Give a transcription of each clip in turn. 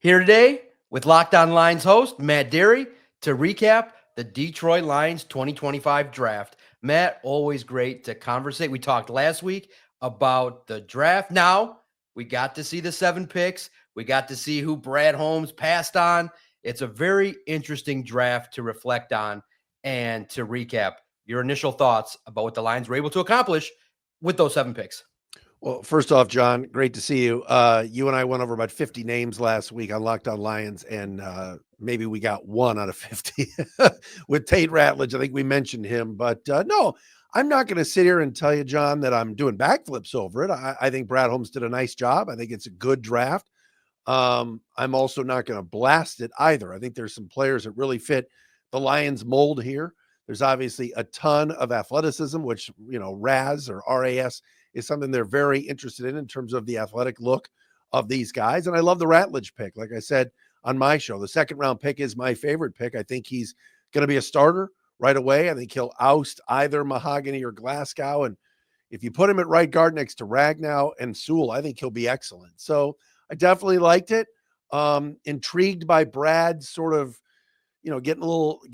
Here today with Locked On Lions host Matt Dery to recap the Detroit Lions 2025 draft. Matt, always great to conversate. We talked last week about the draft. Now we got to see the 7 picks. We got to see who Brad Holmes passed on. It's a very interesting draft to reflect on and to recap your initial thoughts about what the Lions were able to accomplish with those 7 picks. Well, first off, John, great to see you. You and I went over about 50 names last week on Locked On Lions, and maybe we got 1 out of 50 with Tate Ratledge. I think we mentioned him, but no, I'm not going to sit here and tell you, John, that I'm doing backflips over it. I think Brad Holmes did a nice job. I think it's a good draft. I'm also not going to blast it either. I think there's some players that really fit the Lions mold here. There's obviously a ton of athleticism, which, RAS or RAS is something they're very interested in terms of the athletic look of these guys. And I love the Ratledge pick. Like I said on my show, the 2nd round pick is my favorite pick. I think he's going to be a starter right away. I think he'll oust either Mahogany or Glasgow. And if you put him at right guard next to Ragnow and Sewell, I think he'll be excellent. So I definitely liked it. Intrigued by Brad sort of, getting a little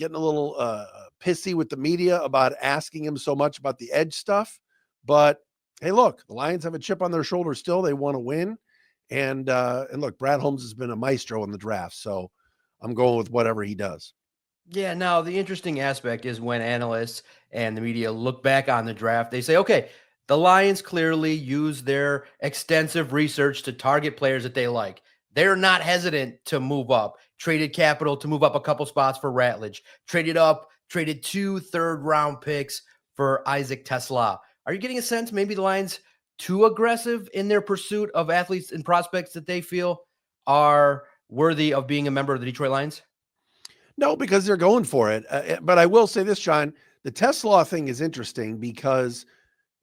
pissy with the media about asking him so much about the edge stuff. But hey, look, the Lions have a chip on their shoulder still. They want to win. And look, Brad Holmes has been a maestro in the draft. So I'm going with whatever he does. Yeah, now the interesting aspect is when analysts and the media look back on the draft, they say, okay, the Lions clearly use their extensive research to target players that they like. They're not hesitant to move up, traded capital to move up a couple spots for Ratledge, traded 2 third-round picks for Isaac Tesla. Are you getting a sense maybe the Lions too aggressive in their pursuit of athletes and prospects that they feel are worthy of being a member of the Detroit Lions? No, because they're going for it. But I will say this, John, the Tesla thing is interesting because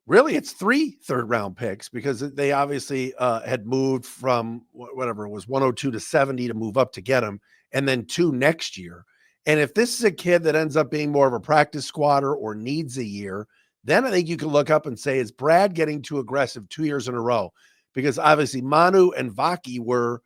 really it's 3 third-round picks because they obviously had moved from whatever it was, 102 to 70 to move up to get him, and then 2 next year. And if this is a kid that ends up being more of a practice squatter or needs a year, then I think you can look up and say, is Brad getting too aggressive 2 years in a row? Because obviously Manu and Vaki were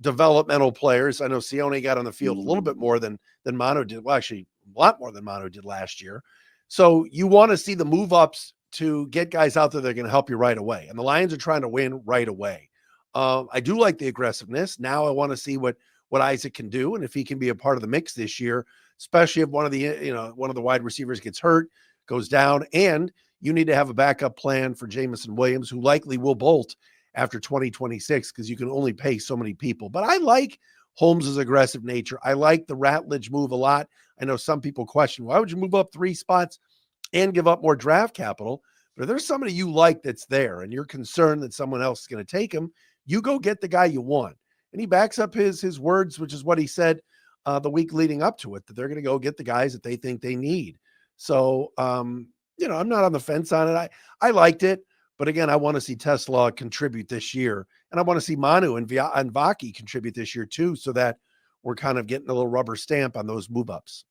developmental players. I know Sione got on the field a little bit more than Manu did. Well, actually, a lot more than Manu did last year. So you want to see the move ups to get guys out there that are going to help you right away. And the Lions are trying to win right away. I do like the aggressiveness. Now I want to see what Isaac can do and if he can be a part of the mix this year, especially if one of the wide receivers gets hurt, goes down, and you need to have a backup plan for Jamison Williams, who likely will bolt after 2026 because you can only pay so many people. But I like Holmes's aggressive nature. I like the Ratledge move a lot. I know some people question, why would you move up 3 spots and give up more draft capital? But if there's somebody you like that's there and you're concerned that someone else is going to take him, you go get the guy you want. And he backs up his words, which is what he said the week leading up to it, that they're going to go get the guys that they think they need. So, I'm not on the fence on it. I liked it, but again, I want to see Tesla contribute this year, and I want to see Manu and Vaki contribute this year too, so that we're kind of getting a little rubber stamp on those move ups.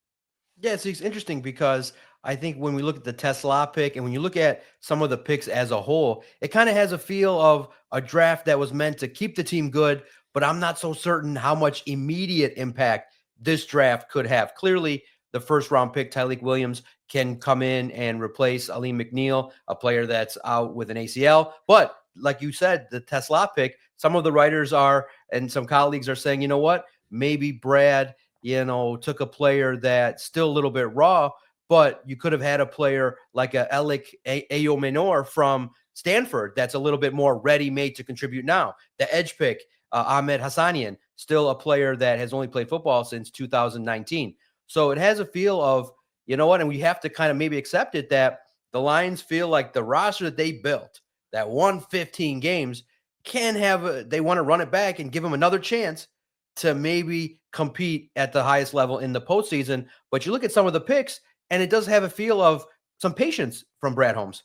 Yeah, it's interesting because I think when we look at the Tesla pick and when you look at some of the picks as a whole, it kind of has a feel of a draft that was meant to keep the team good, but I'm not so certain how much immediate impact this draft could have. Clearly, the 1st round pick, Tyleik Williams, can come in and replace Aleem McNeil, a player that's out with an ACL. But like you said, the Tesla pick, some of the writers and some colleagues are saying, you know what, maybe Brad, took a player that's still a little bit raw, but you could have had a player like a Elik Ayomenor from Stanford that's a little bit more ready-made to contribute now. The edge pick, Ahmed Hassanein, still a player that has only played football since 2019. So it has a feel of, and we have to kind of maybe accept it that the Lions feel like the roster that they built, that won 15 games, they want to run it back and give them another chance to maybe compete at the highest level in the postseason. But you look at some of the picks, and it does have a feel of some patience from Brad Holmes.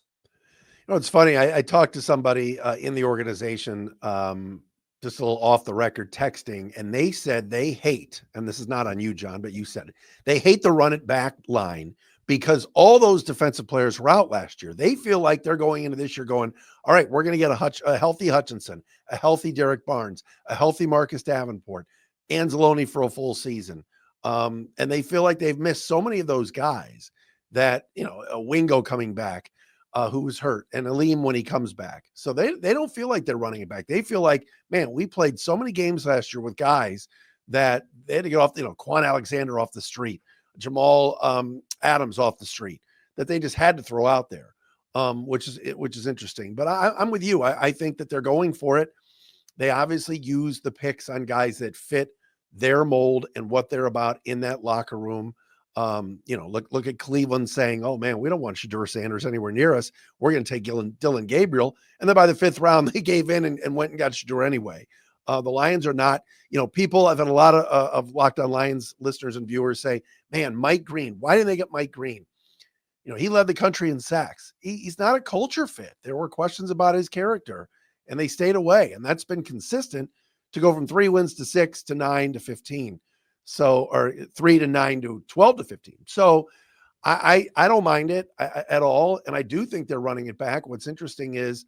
It's funny. I talked to somebody in the organization, just a little off the record texting, and they said they hate, and this is not on you, John, but you said it, they hate the run it back line because all those defensive players were out last year. They feel like they're going into this year going, all right, we're going to get a healthy Hutchinson, a healthy Derek Barnes, a healthy Marcus Davenport. Anzalone for a full season. And they feel like they've missed so many of those guys that, a Wingo coming back, who was hurt, and Aleem when he comes back. So they don't feel like they're running it back. They feel like, man, we played so many games last year with guys that they had to get off, Quan Alexander off the street, Jamal Adams off the street, that they just had to throw out there, which is interesting. But I'm with you. I think that they're going for it. They obviously use the picks on guys that fit their mold and what they're about in that locker room. Look at Cleveland saying, "Oh man, we don't want Shedeur Sanders anywhere near us. We're going to take Dylan Gabriel." And then by the 5th round, they gave in and went and got Shedeur anyway. The Lions are not, people. I've had a lot of Locked On Lions listeners and viewers say, "Man, Mike Green. Why didn't they get Mike Green? He led the country in sacks. He's not a culture fit. There were questions about his character, and they stayed away. And that's been consistent to go from 3 wins to 6 to 9 to 15. So, or 3 to 9 to 12 to 15. So I don't mind it at all. And I do think they're running it back. What's interesting is,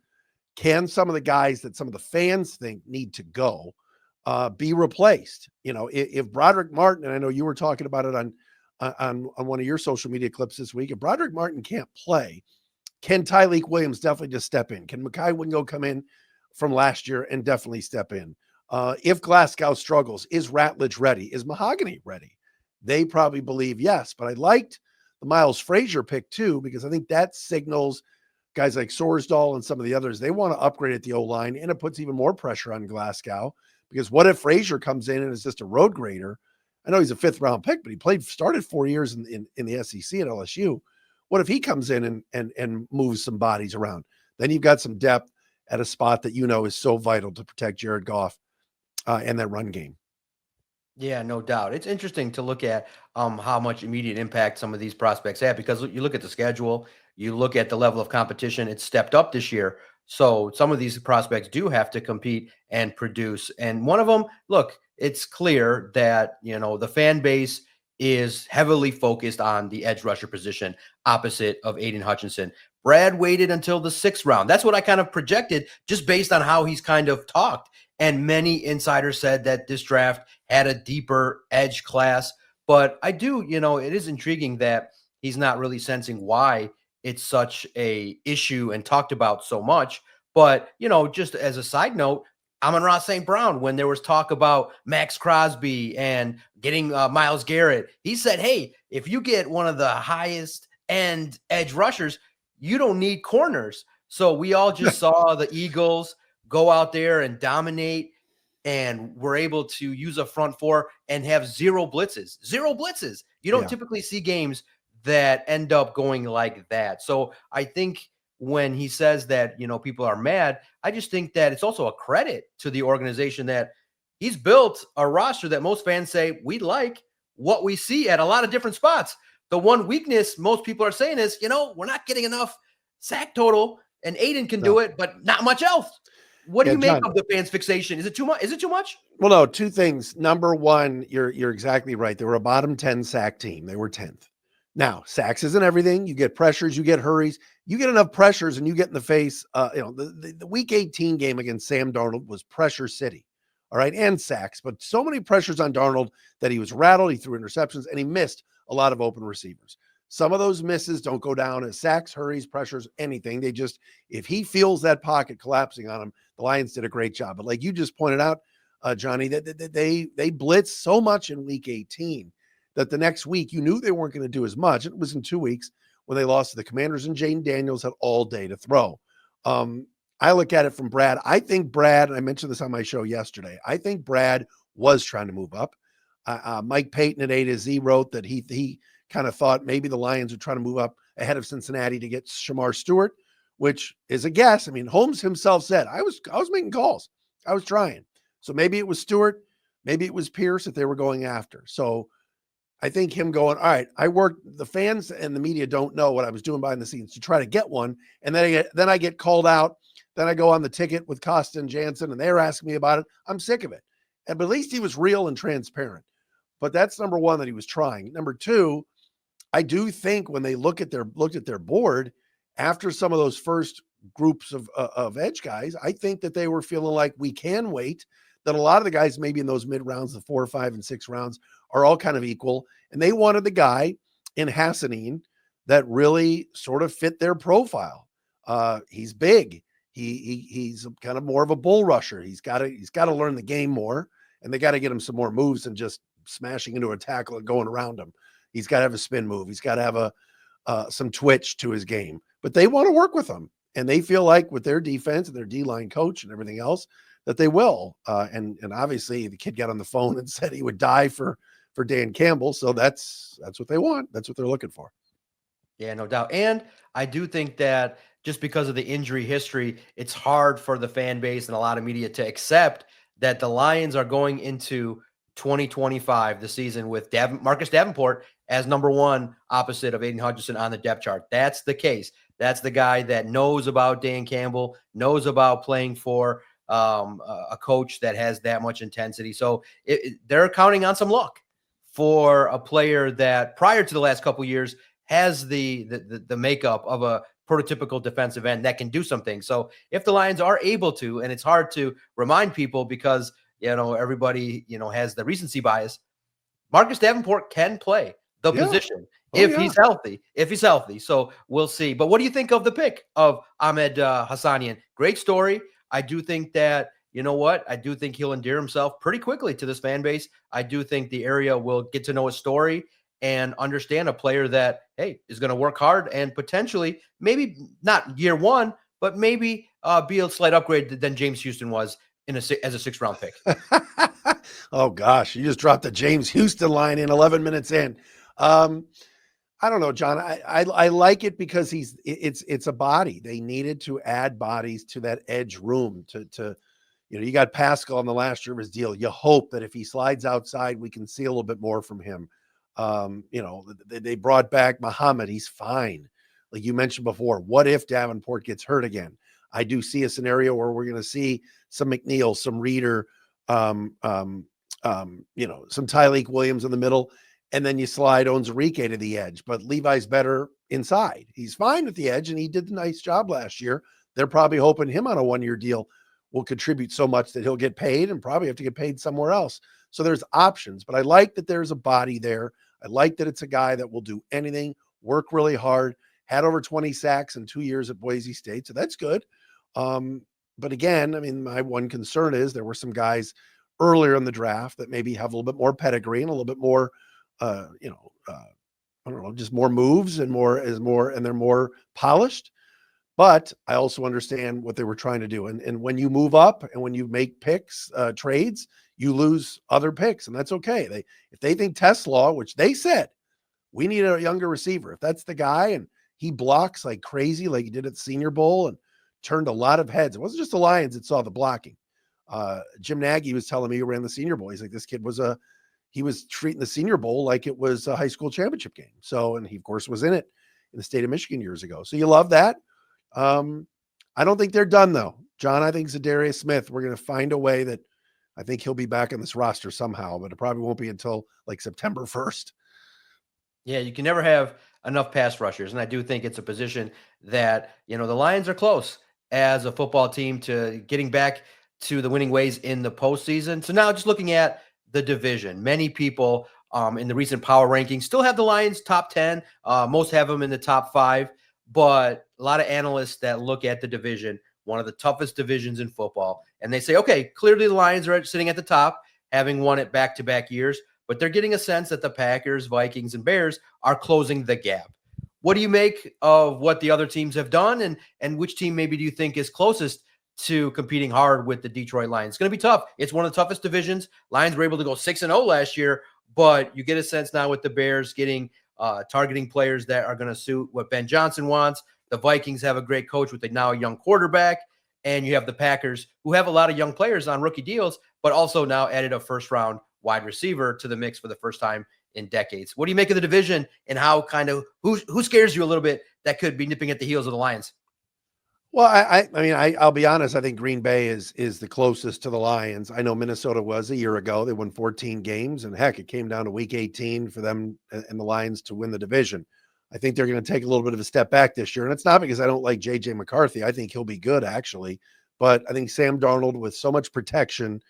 can some of the guys that some of the fans think need to go be replaced? If Broderick Martin, and I know you were talking about it on one of your social media clips this week, if Broderick Martin can't play, can Tyleek Williams definitely just step in? Can Mekhi Wingo come in from last year and definitely step in? If Glasgow struggles, is Ratledge ready? Is Mahogany ready? They probably believe yes, but I liked the Miles Frazier pick too, because I think that signals guys like Sorsdal and some of the others, they want to upgrade at the O-line, and it puts even more pressure on Glasgow, because what if Frazier comes in and is just a road grader? I know he's a 5th round pick, but he started 4 years in the SEC at LSU. What if he comes in and moves some bodies around? Then you've got some depth at a spot that is so vital to protect Jared Goff and that run game. Yeah, no doubt. It's interesting to look at how much immediate impact some of these prospects have, because you look at the schedule, you look at the level of competition, it's stepped up this year. So some of these prospects do have to compete and produce. And one of them, look, it's clear that, the fan base is heavily focused on the edge rusher position opposite of Aiden Hutchinson. Brad waited until the 6th round. That's what I kind of projected just based on how he's kind of talked. And many insiders said that this draft had a deeper edge class. But I do, it is intriguing that he's not really sensing why it's such a issue and talked about so much. But, just as a side note, Amon-Ra St. Brown, when there was talk about Max Crosby and getting Myles Garrett, he said, hey, if you get one of the highest end edge rushers, you don't need corners. So we all just saw the Eagles go out there and dominate, and we're able to use a front four and have zero blitzes. You don't typically see games that end up going like that. So I think when he says that, people are mad, I just think that it's also a credit to the organization that he's built a roster that most fans say we like what we see at a lot of different spots. The one weakness most people are saying is, we're not getting enough sack total, and Aiden can do it, but not much else. What do you make of the fans' fixation? Is it too much? Well, no, 2 things. Number one, you're exactly right. They were a bottom 10 sack team. They were 10th. Now, sacks isn't everything. You get pressures, you get hurries, you get enough pressures, and you get in the face. The Week 18 game against Sam Darnold was pressure city, all right, and sacks, but so many pressures on Darnold that he was rattled, he threw interceptions, and he missed a lot of open receivers. Some of those misses don't go down as sacks, hurries, pressures, anything. They just, if he feels that pocket collapsing on him, the Lions did a great job. But like you just pointed out, Johnny, that they blitzed so much in Week 18 that the next week you knew they weren't going to do as much. It was in 2 weeks when they lost to the Commanders, and Jaden Daniels had all day to throw. I look at it from Brad. I think Brad, and I mentioned this on my show yesterday, I think Brad was trying to move up. Mike Payton at A to Z wrote that he kind of thought maybe the Lions would try to move up ahead of Cincinnati to get Shamar Stewart, which is a guess. I mean, Holmes himself said, I was making calls. I was trying. So maybe it was Stewart, maybe it was Pierce that they were going after. So I think him going, all right, I worked, the fans and the media don't know what I was doing behind the scenes to try to get one. And then I get called out. Then I go on the ticket with Costa and Jansen, and they're asking me about it. I'm sick of it. But at least he was real and transparent. But that's number one, that he was trying. Number two, I do think when they looked at their board after some of those first groups of edge guys, I think that they were feeling like we can wait. that a lot of the guys maybe in those mid rounds, the 4, 5, and 6 rounds, are all kind of equal. And they wanted the guy in Hassanein that really sort of fit their profile. He's big. He's kind of more of a bull rusher. He's got to learn the game more, and they got to get him some more moves than just smashing into a tackle and going around him. He's got to have a spin move. He's got to have some twitch to his game. But they want to work with him, and they feel like with their defense and their D-line coach and everything else that they will. And obviously the kid got on the phone and said he would die for Dan Campbell. So that's what they want. That's what they're looking for. Yeah, no doubt. And I do think that just because of the injury history, it's hard for the fan base and a lot of media to accept that the Lions are going into 2025, the season, with Marcus Davenport as number one opposite of Aiden Hutchinson on the depth chart. That's the case. That's the guy that knows about Dan Campbell, knows about playing for a coach that has that much intensity. So they're counting on some luck for a player that prior to the last couple of years has the makeup of a prototypical defensive end that can do some things. So if the Lions are able to, and it's hard to remind people because, everybody, has the recency bias, Marcus Davenport can play the position if he's healthy. So we'll see. But what do you think of the pick of Ahmed Hassan? Great story. I do think that, I do think he'll endear himself pretty quickly to this fan base. I do think the area will get to know his story and understand a player that, hey, is going to work hard and potentially, maybe not year one, but maybe be a slight upgrade than James Houston was as a 6th-round pick. Oh gosh, you just dropped the James Houston line in 11 minutes in. I don't know, John. I like it because it's a body. They needed to add bodies to that edge room to you got Pascal in the last year of his deal. You hope that if he slides outside, we can see a little bit more from him. They brought back Muhammad. He's fine. Like you mentioned before, what if Davenport gets hurt again? I do see a scenario where we're going to see some McNeil, some Reeder, some Tyleek Williams in the middle, and then you slide Onwuzurike to the edge. But Levi's better inside. He's fine with the edge, and he did a nice job last year. They're probably hoping him on a 1-year deal will contribute so much that he'll get paid and probably have to get paid somewhere else. So there's options, but I like that there's a body there. I like that it's a guy that will do anything, work really hard, had over 20 sacks in 2 years at Boise State. So that's good. But again, I mean, my one concern is there were some guys earlier in the draft that maybe have a little bit more pedigree and a little bit more, I don't know, just more moves and they're more polished. But I also understand what they were trying to do. And when you move up and when you make picks, trades, you lose other picks, and that's okay. If they think Tesla, which they said, we need a younger receiver. If that's the guy and he blocks like crazy, like he did at the Senior Bowl and turned a lot of heads. It wasn't just the Lions that saw the blocking. Jim Nagy was telling me who ran the Senior Bowl. He's like, this kid he was treating the Senior Bowl like it was a high school championship game. So, and he of course was in it in the state of Michigan years ago. So you love that. I don't think they're done though. John, I think Zadarius Smith, we're going to find a way that I think he'll be back on this roster somehow, but it probably won't be until like September 1st. Yeah, you can never have enough pass rushers. And I do think it's a position that, the Lions are close as a football team to getting back to the winning ways in the postseason. So now just looking at the division, many people in the recent power rankings still have the Lions top 10. Most have them in the top 5, but a lot of analysts that look at the division, one of the toughest divisions in football, and they say, okay, clearly the Lions are sitting at the top, having won it back-to-back years, but they're getting a sense that the Packers, Vikings, and Bears are closing the gap. What do you make of what the other teams have done, and which team maybe do you think is closest to competing hard with the Detroit Lions? It's going to be tough. It's one of the toughest divisions. Lions were able to go 6-0 last year, but you get a sense now with the Bears getting targeting players that are going to suit what Ben Johnson wants. The Vikings have a great coach with now a young quarterback, and you have the Packers who have a lot of young players on rookie deals, but also now added a first-round wide receiver to the mix for the first time in decades. What do you make of the division and how who scares you a little bit that could be nipping at the heels of the Lions? Well, I'll be honest. I think Green Bay is the closest to the Lions. I know Minnesota was a year ago. They won 14 games, and heck, it came down to week 18 for them and the Lions to win the division. I think they're going to take a little bit of a step back this year, and it's not because I don't like J.J. McCarthy. I think he'll be good, actually. But I think Sam Darnold, with so much protection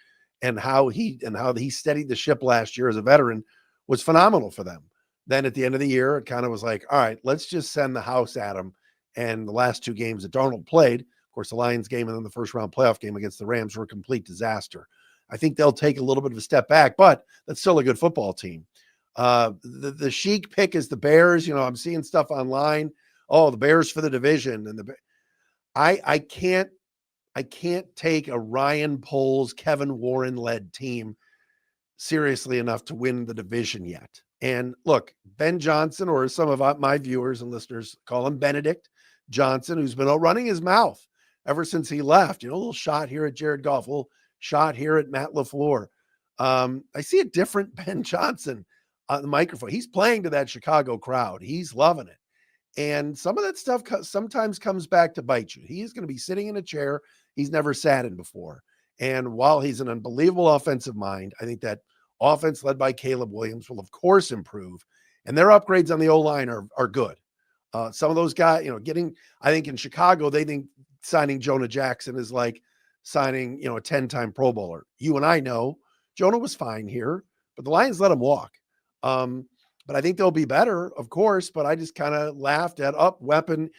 and how he steadied the ship last year as a veteran was phenomenal for them. Then at the end of the year, it kind of was like, all right, let's just send the house at him. And the last two games that Darnold played, of course, the Lions game and then the first round playoff game against the Rams were a complete disaster. I think they'll take a little bit of a step back, but that's still a good football team. The chic pick is the Bears. I'm seeing stuff online. Oh, the Bears for the division, and I can't take a Ryan Poles, Kevin Warren led team seriously enough to win the division yet. And look, Ben Johnson, or some of my viewers and listeners call him Benedict Johnson, who's been running his mouth ever since he left. A little shot here at Jared Goff, a little shot here at Matt LaFleur. I see a different Ben Johnson on the microphone. He's playing to that Chicago crowd. He's loving it. And some of that stuff sometimes comes back to bite you. He's going to be sitting in a chair he's never sat in before. And while he's an unbelievable offensive mind, I think that offense led by Caleb Williams will, of course, improve. And their upgrades on the O-line are good. Some of those guys, I think in Chicago, they think signing Jonah Jackson is like signing, a 10-time Pro Bowler. You and I know Jonah was fine here, but the Lions let him walk. But I think they'll be better, of course, but I just kind of laughed at weapon,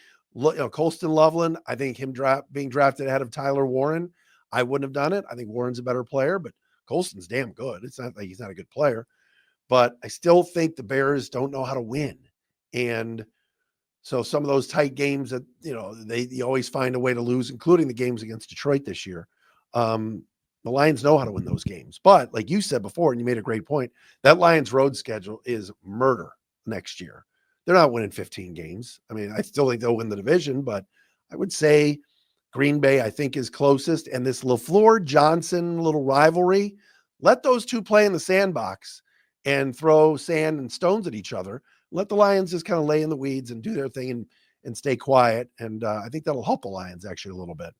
Colston Loveland. I think him being drafted ahead of Tyler Warren, I wouldn't have done it. I think Warren's a better player, but Colston's damn good. It's not like he's not a good player, but I still think the Bears don't know how to win. And so some of those tight games that, they always find a way to lose, including the games against Detroit this year. The Lions know how to win those games. But like you said before, and you made a great point, that Lions road schedule is murder next year. They're not winning 15 games. I mean, I still think they'll win the division, but I would say Green Bay, I think, is closest. And this LaFleur-Johnson little rivalry, let those two play in the sandbox and throw sand and stones at each other. Let the Lions just kind of lay in the weeds and do their thing and stay quiet. And I think that'll help the Lions actually a little bit.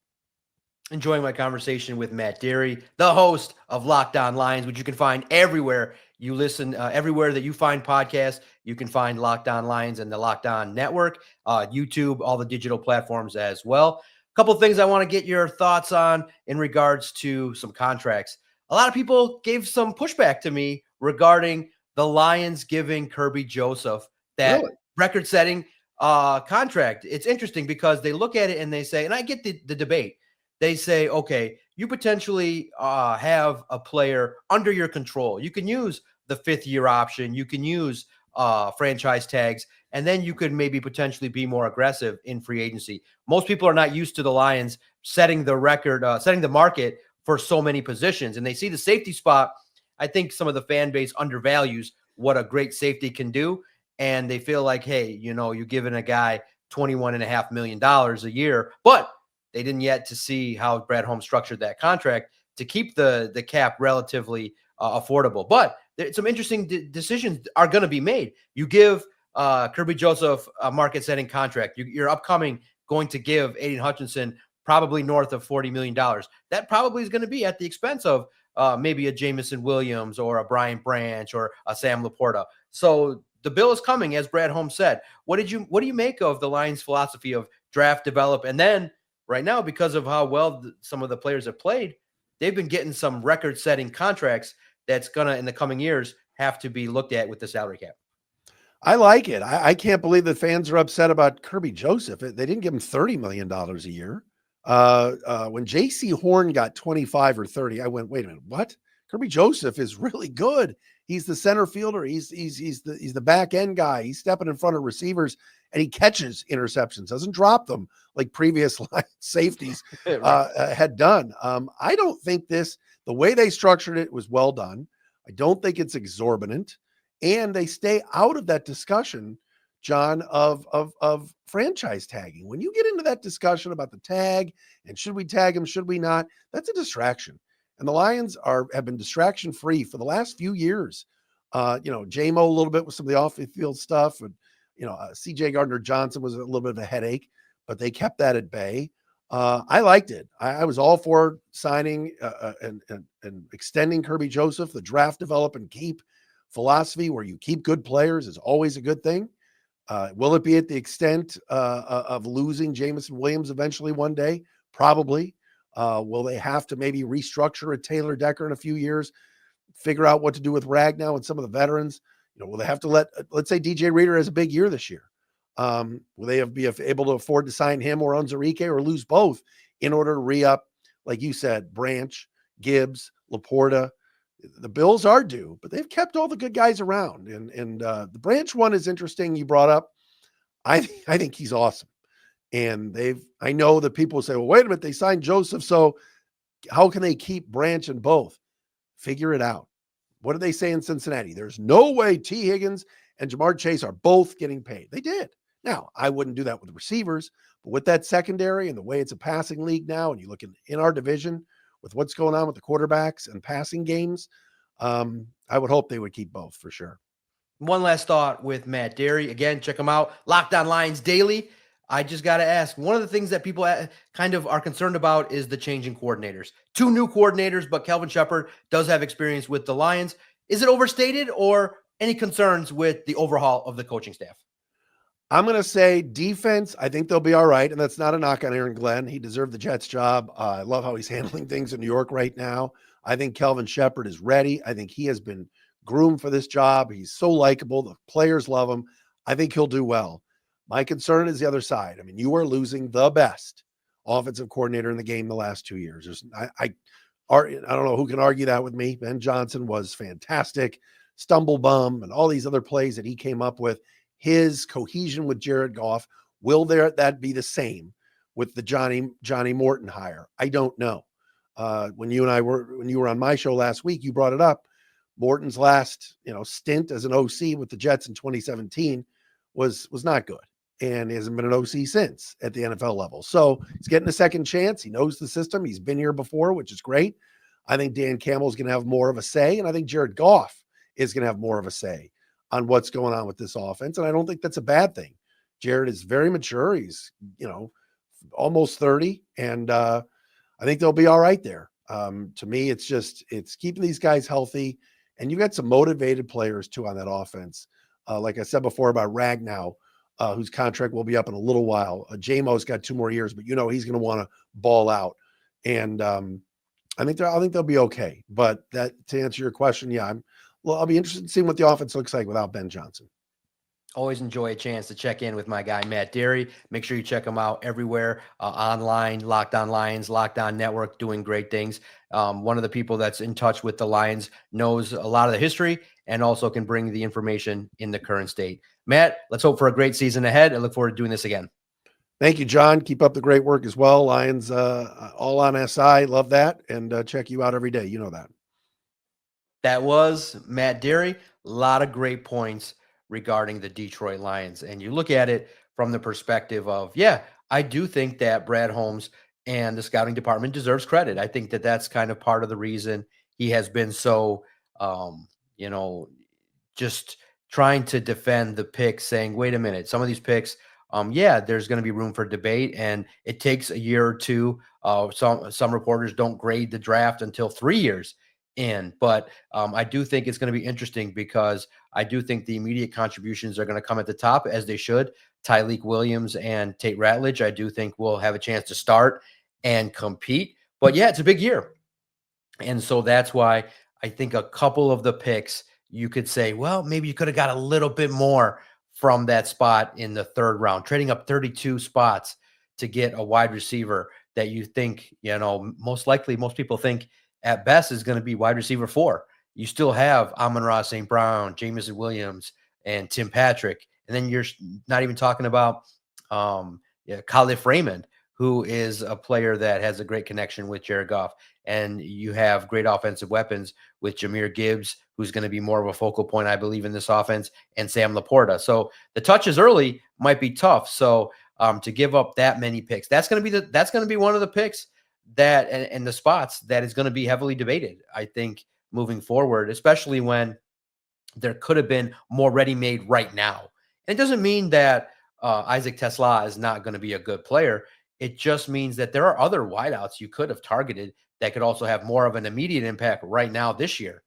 Enjoying my conversation with Matt Dery, the host of Locked On Lions, which you can find everywhere you listen, everywhere that you find podcasts. You can find Locked On Lions and the Locked On Network, YouTube, all the digital platforms as well. A couple of things I want to get your thoughts on in regards to some contracts. A lot of people gave some pushback to me regarding the Lions giving Kirby Joseph that record-setting contract. It's interesting because they look at it and they say, and I get the debate. They say, okay, you potentially have a player under your control. You can use the 5th-year option. You can use franchise tags, and then you could maybe potentially be more aggressive in free agency. Most people are not used to the Lions setting the record, setting the market for so many positions, and they see the safety spot. I think some of the fan base undervalues what a great safety can do, and they feel like, hey, you're giving a guy $21.5 million a year, but they didn't yet to see how Brad Holmes structured that contract to keep the cap relatively affordable. But some interesting decisions are going to be made. You give Kirby Joseph a market-setting contract. You're upcoming going to give Aiden Hutchinson probably north of $40 million. That probably is going to be at the expense of maybe a Jamison Williams or a Brian Branch or a Sam Laporta. So the bill is coming, as Brad Holmes said. What do you make of the Lions' philosophy of draft, develop, and then right now, because of how well some of the players have played, they've been getting some record-setting contracts that's going to, in the coming years, have to be looked at with the salary cap. I like it. I can't believe the fans are upset about Kirby Joseph. They didn't give him $30 million a year. When J.C. Horn got 25 or 30, I went, wait a minute, what? Kirby Joseph is really good. He's the center fielder. He's the back end guy. He's stepping in front of receivers and he catches interceptions, doesn't drop them like previous safeties had done. I don't think the way they structured it was well done. I don't think it's exorbitant, and they stay out of that discussion, John, of franchise tagging. When you get into that discussion about the tag and should we tag him, should we not, that's a distraction. And the Lions have been distraction free for the last few years. J-Mo a little bit with some of the off-field stuff, and C.J. Gardner-Johnson was a little bit of a headache, but they kept that at bay. I liked it. I was all for signing and extending Kirby Joseph. The draft, develop, and keep philosophy where you keep good players is always a good thing. Will it be at the extent of losing Jamison Williams eventually one day? Probably. Will they have to maybe restructure a Taylor Decker in a few years, figure out what to do with Ragnow and some of the veterans? Will they have to let's say DJ Reader has a big year this year. Will they be able to afford to sign him or Unzarike or lose both in order to re-up, like you said, Branch, Gibbs, Laporta? The Bills are due, but they've kept all the good guys around. And the Branch one is interesting. You brought up. I think he's awesome. And I know that people say, well, wait a minute, they signed Joseph. So how can they keep Branch in both? Figure it out. What did they say in Cincinnati? There's no way T. Higgins and Jamar Chase are both getting paid. They did. Now, I wouldn't do that with receivers, but with that secondary and the way it's a passing league now, and you look in our division with what's going on with the quarterbacks and passing games, I would hope they would keep both for sure. One last thought with Matt Dery. Again, check him out. Locked On Lions Daily. I just got to ask, one of the things that people kind of are concerned about is the changing coordinators. 2 new coordinators, but Kelvin Shepard does have experience with the Lions. Is it overstated, or any concerns with the overhaul of the coaching staff? I'm going to say defense, I think they'll be all right. And that's not a knock on Aaron Glenn. He deserved the Jets job. I love how he's handling things in New York right now. I think Kelvin Shepard is ready. I think he has been groomed for this job. He's so likable. The players love him. I think he'll do well. My concern is the other side. I mean, you are losing the best offensive coordinator in the game the last 2 years. I don't know who can argue that with me. Ben Johnson was fantastic. Stumble bum and all these other plays that he came up with. His cohesion with Jared Goff, will that be the same with the Johnny Morton hire? I don't know. When you were on my show last week, you brought it up. Morton's last stint as an OC with the Jets in 2017 was not good, and he hasn't been an OC since at the NFL level. So he's getting a second chance. He knows the system. He's been here before, which is great. I think Dan Campbell is going to have more of a say, and I think Jared Goff is going to have more of a say on what's going on with this offense. And I don't think that's a bad thing. Jared is very mature. He's, almost 30. And I think they'll be all right there. To me, it's keeping these guys healthy. And you got some motivated players too on that offense. Like I said before about Ragnow, whose contract will be up in a little while. J-Mo's got 2 more years, but he's going to want to ball out. And I think they'll be okay. But to answer your question, yeah, I'll be interested in seeing what the offense looks like without Ben Johnson. Always enjoy a chance to check in with my guy, Matt Dery. Make sure you check him out everywhere, online, Locked On Lions, Locked On Network, doing great things. One of the people that's in touch with the Lions knows a lot of the history and also can bring the information in the current state. Matt, let's hope for a great season ahead. I look forward to doing this again. Thank you, John. Keep up the great work as well. Lions, all on SI. Love that. And check you out every day. You know that. That was Matt Dery. A lot of great points regarding the Detroit Lions. And you look at it from the perspective of, yeah, I do think that Brad Holmes and the scouting department deserves credit. I think that that's kind of part of the reason he has been so, just trying to defend the picks, saying, wait a minute, some of these picks, there's going to be room for debate, and it takes a year or two. Some reporters don't grade the draft until 3 years in, but I do think it's going to be interesting because I do think the immediate contributions are going to come at the top, as they should. Tyleik Williams and Tate Ratledge, I do think will have a chance to start and compete. But yeah, it's a big year. And so that's why I think a couple of the picks, you could say, well, maybe you could have got a little bit more from that spot in the 3rd round, trading up 32 spots to get a wide receiver that you think, most likely most people think at best is going to be wide receiver 4. You still have Amon-Ra St. Brown, Jameson Williams, and Tim Patrick. And then you're not even talking about Khalif Raymond, who is a player that has a great connection with Jared Goff. And you have great offensive weapons with Jahmyr Gibbs, who's going to be more of a focal point, I believe, in this offense, and Sam Laporta. So the touches early might be tough. So to give up that many picks, that's going to be one of the picks that and the spots that is going to be heavily debated, I think, moving forward, especially when there could have been more ready-made right now. And it doesn't mean that Isaac Tesla is not going to be a good player. It just means that there are other wideouts you could have targeted that could also have more of an immediate impact right now this year.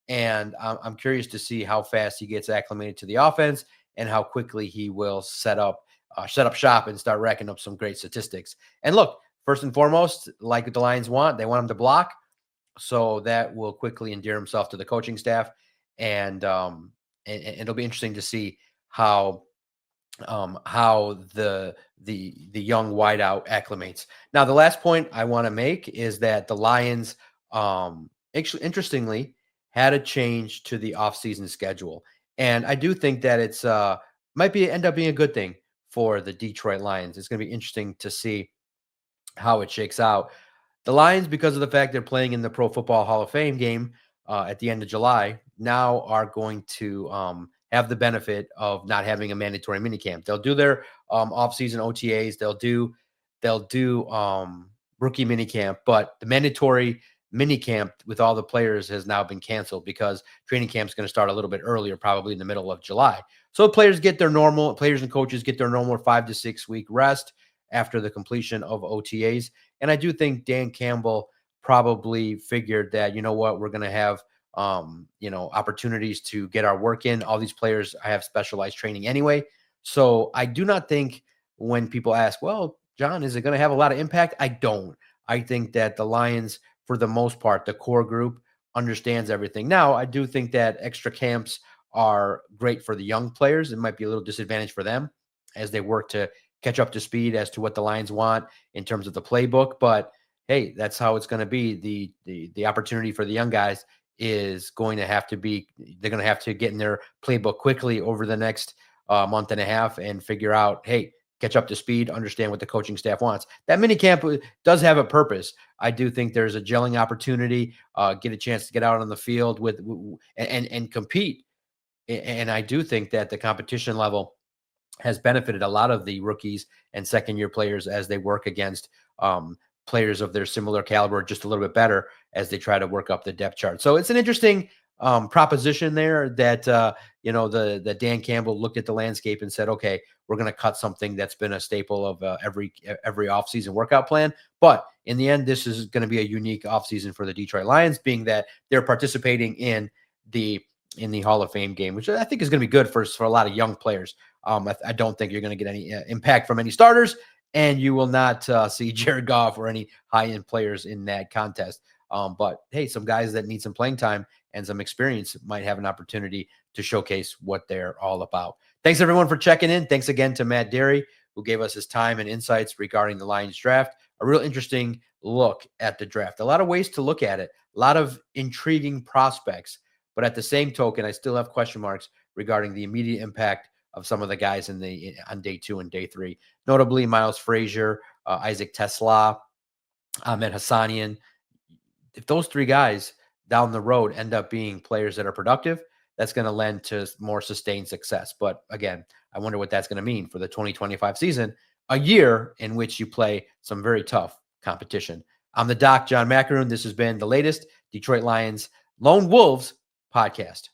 And I'm curious to see how fast he gets acclimated to the offense and how quickly he will set up shop and start racking up some great statistics. And look, first and foremost, like what the Lions want, they want him to block. So that will quickly endear himself to the coaching staff. And it'll be interesting to see how the young wideout acclimates. Now, the last point I want to make is that the Lions, actually, interestingly, had a change to the offseason schedule, and I do think that it's might be end up being a good thing for the Detroit Lions. It's going to be interesting to see how it shakes out. The Lions, because of the fact they're playing in the Pro Football Hall of Fame game at the end of July, now are going to have the benefit of not having a mandatory minicamp. They'll do their offseason OTAs. They'll do rookie minicamp, but the mandatory minicamp with all the players has now been canceled because training camp is going to start a little bit earlier, probably in the middle of July. So players and coaches get their normal 5 to 6 week rest after the completion of OTAs. And I do think Dan Campbell probably figured that, you know what, we're going to have, opportunities to get our work in. All these players have specialized training anyway. So I do not think when people ask, well, John, is it going to have a lot of impact? I don't. I think that the Lions, for the most part, the core group understands everything. Now, I do think that extra camps are great for the young players. It might be a little disadvantage for them as they work to catch up to speed as to what the Lions want in terms of the playbook. But hey, that's how it's going to be. The opportunity for the young guys is going to have to be, they're going to have to get in their playbook quickly over the next month and a half and figure out, hey, catch up to speed, understand what the coaching staff wants. That mini camp does have a purpose. I do think there's a gelling opportunity, get a chance to get out on the field and compete. And I do think that the competition level has benefited a lot of the rookies and second year players as they work against players of their similar caliber just a little bit better as they try to work up the depth chart. So it's an interesting proposition there that, the Dan Campbell looked at the landscape and said, okay, we're going to cut something that's been a staple of every offseason workout plan. But in the end, this is going to be a unique offseason for the Detroit Lions, being that they're participating in the Hall of Fame game, which I think is going to be good for a lot of young players. I don't think you're going to get any impact from any starters, and you will not see Jared Goff or any high-end players in that contest. But hey, some guys that need some playing time and some experience might have an opportunity to showcase what they're all about. Thanks, everyone, for checking in. Thanks again to Matt Dery, who gave us his time and insights regarding the Lions draft. A real interesting look at the draft. A lot of ways to look at it. A lot of intriguing prospects. But at the same token, I still have question marks regarding the immediate impact of some of the guys on day 2 and day 3, notably Miles Frazier, Isaac Tesla, Ahmed Hassanein. If those 3 guys down the road end up being players that are productive, that's going to lend to more sustained success. But again, I wonder what that's going to mean for the 2025 season, a year in which you play some very tough competition. I'm the Doc, John Macaroon. This has been the latest Detroit Lions Lone Wolves podcast.